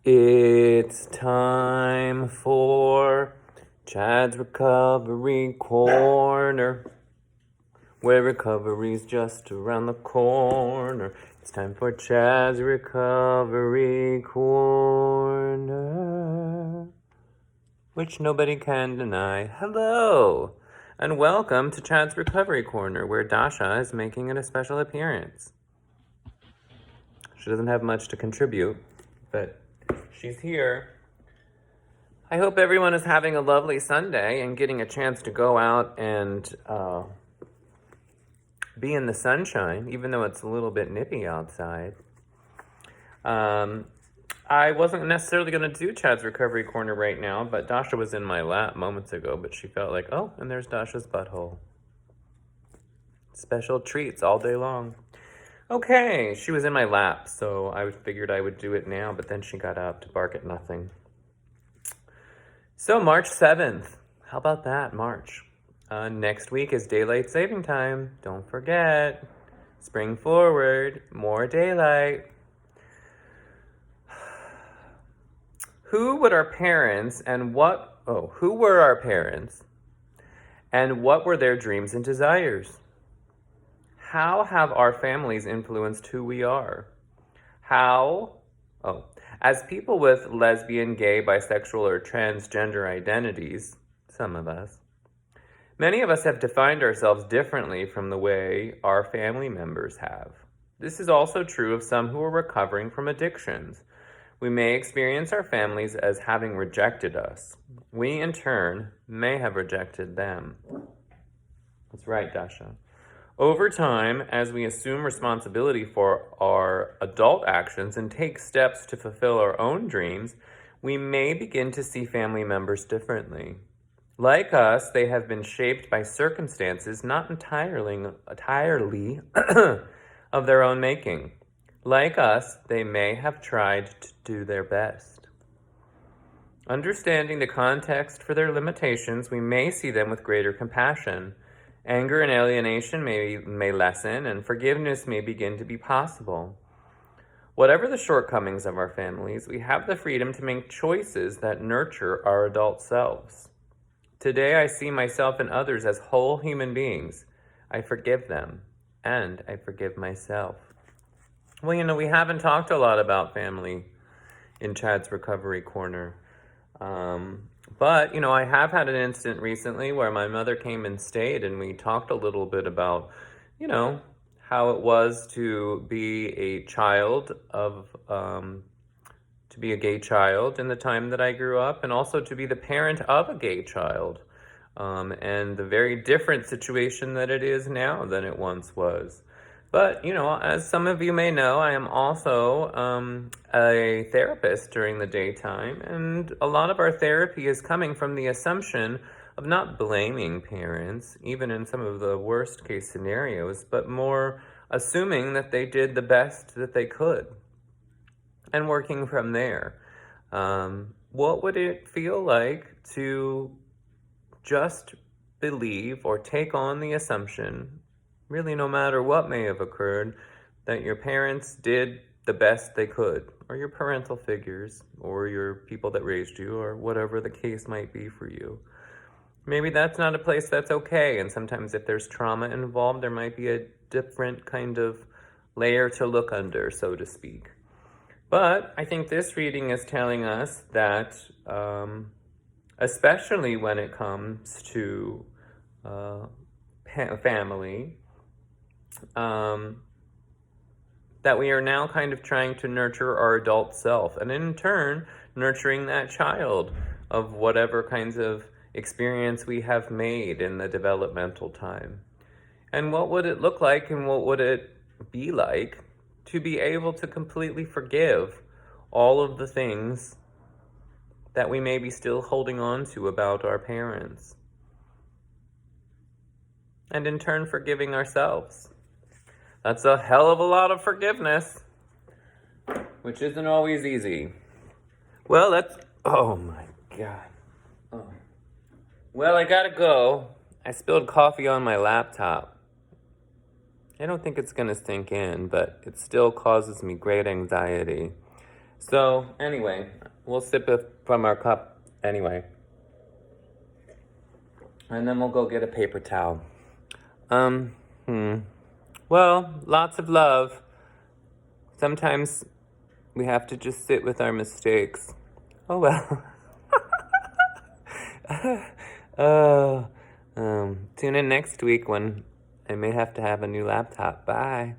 It's time for Chad's Recovery Corner, where recovery's just around the corner. It's time for Chad's Recovery Corner, which nobody can deny. Hello, and welcome to Chad's Recovery Corner, where Dasha is making a special appearance. She doesn't have much to contribute, but she's here. I hope everyone is having a lovely Sunday and getting a chance to go out and be in the sunshine, even though it's a little bit nippy outside. I wasn't necessarily going to do Chad's Recovery Corner right now, but Dasha was in my lap moments ago, but she felt like, oh, and there's Dasha's butthole. Special treats all day long. Okay, she was in my lap, so I figured I would do it now, but then she got up to bark at nothing. So March 7th, how about that, March? Next week is daylight saving time. Don't forget. Spring forward, more daylight. Who were our parents and what were their dreams and desires? How have our families influenced who we are? As people with lesbian, gay, bisexual, or transgender identities, some of us, many of us have defined ourselves differently from the way our family members have. This is also true of some who are recovering from addictions. We may experience our families as having rejected us. We, in turn, may have rejected them. That's right, Dasha. Over time, as we assume responsibility for our adult actions and take steps to fulfill our own dreams, we may begin to see family members differently. Like us, they have been shaped by circumstances not entirely of their own making. Like us, they may have tried to do their best. Understanding the context for their limitations, we may see them with greater compassion. Anger and alienation may lessen, and forgiveness may begin to be possible. Whatever the shortcomings of our families, we have the freedom to make choices that nurture our adult selves. Today, I see myself and others as whole human beings. I forgive them, and I forgive myself. Well, we haven't talked a lot about family in Chad's Recovery Corner. But I have had an incident recently where my mother came and stayed, and we talked a little bit about, how it was to be a child to be a gay child in the time that I grew up, and also to be the parent of a gay child, and the very different situation that it is now than it once was. But, as some of you may know, I am also a therapist during the daytime, and a lot of our therapy is coming from the assumption of not blaming parents, even in some of the worst case scenarios, but more assuming that they did the best that they could, and working from there. What would it feel like to just believe or take on the assumption, really no matter what may have occurred, that your parents did the best they could, or your parental figures, or your people that raised you, or whatever the case might be for you? Maybe that's not a place that's okay, and sometimes if there's trauma involved, there might be a different kind of layer to look under, so to speak. But I think this reading is telling us that, especially when it comes to family, that we are now kind of trying to nurture our adult self, and in turn, nurturing that child of whatever kinds of experience we have made in the developmental time. And what would it look like, and what would it be like to be able to completely forgive all of the things that we may be still holding on to about our parents, and in turn forgiving ourselves? That's a hell of a lot of forgiveness, which isn't always easy. Well, oh my God. Oh. Well, I gotta go. I spilled coffee on my laptop. I don't think it's gonna sink in, but it still causes me great anxiety. So, anyway, we'll sip it from our cup anyway. And then we'll go get a paper towel. Well, lots of love. Sometimes we have to just sit with our mistakes. Oh well. Tune in next week when I may have to have a new laptop. Bye.